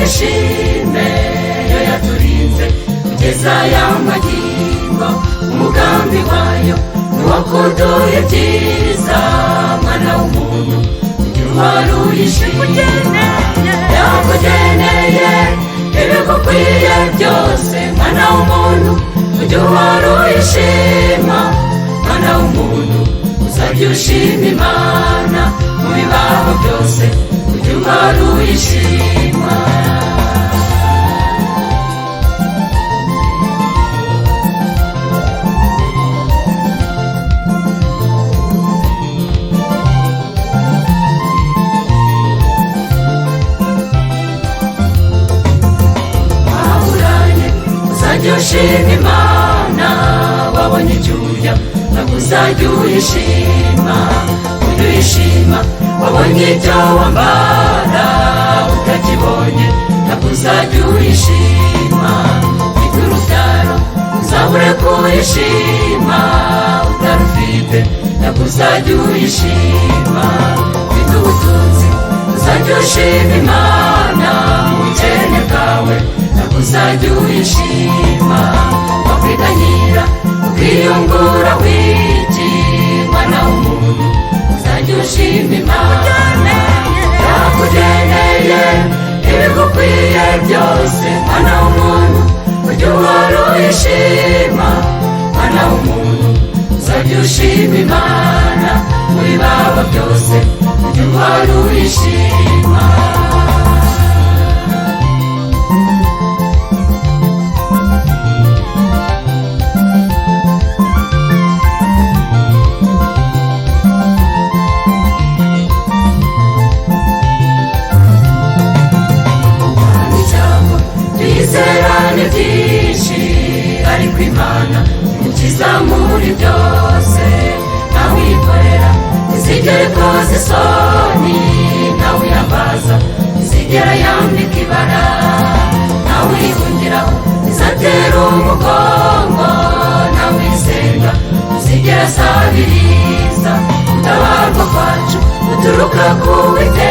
tuyishime yo yaturinze kugeza aya magingo. Umugambi wayo ni uwo kuduha ibyiza, mwana w'umuntu ujye uhora uyishima. Yakugeneye ibigukwiye byose, mwana w'umuntu ujye uhora uyishima. Mwana w'umuntu uzajya ushima Imana mu bibaho byose, ujye uhora uyishima. Uzajya ushima Imana, wabonye icyuya ntabwo uzajya uyishima. Ujye uyishima wabonye icyo wambara, utakibonye ntabwo uzajya uyishima. Ufite urubyaro uzabure kuyishima, utarufite ntabwo uzajya uyishima. Ufite ubutunzi uzajya ushima Imana, mu bukene bwawe ntabwo uzajya uyishima. Wakwiganyira ukiyungura wiki, mwana w'umuntu uzajya ushima Imana. Yakugeneye ibigukwiye byose, mwana w'umuntu ujye uhora uyishima. Mwana w'umuntu uzajya ushima Imana mu bibaho byose, ujye uhora uyishima. Twizerane byinshi, ariko Imana imukiza muri byose. Nawe uyikorera ntizigera ikoza isoni, nawe uyambaza ntizigera yambika ibara. Nawe uyihungiraho ntizatera umugongo, nawe uyisenga ntizigera asabiriza. Gutabarwa kwacu guturuka ku Uwiteka.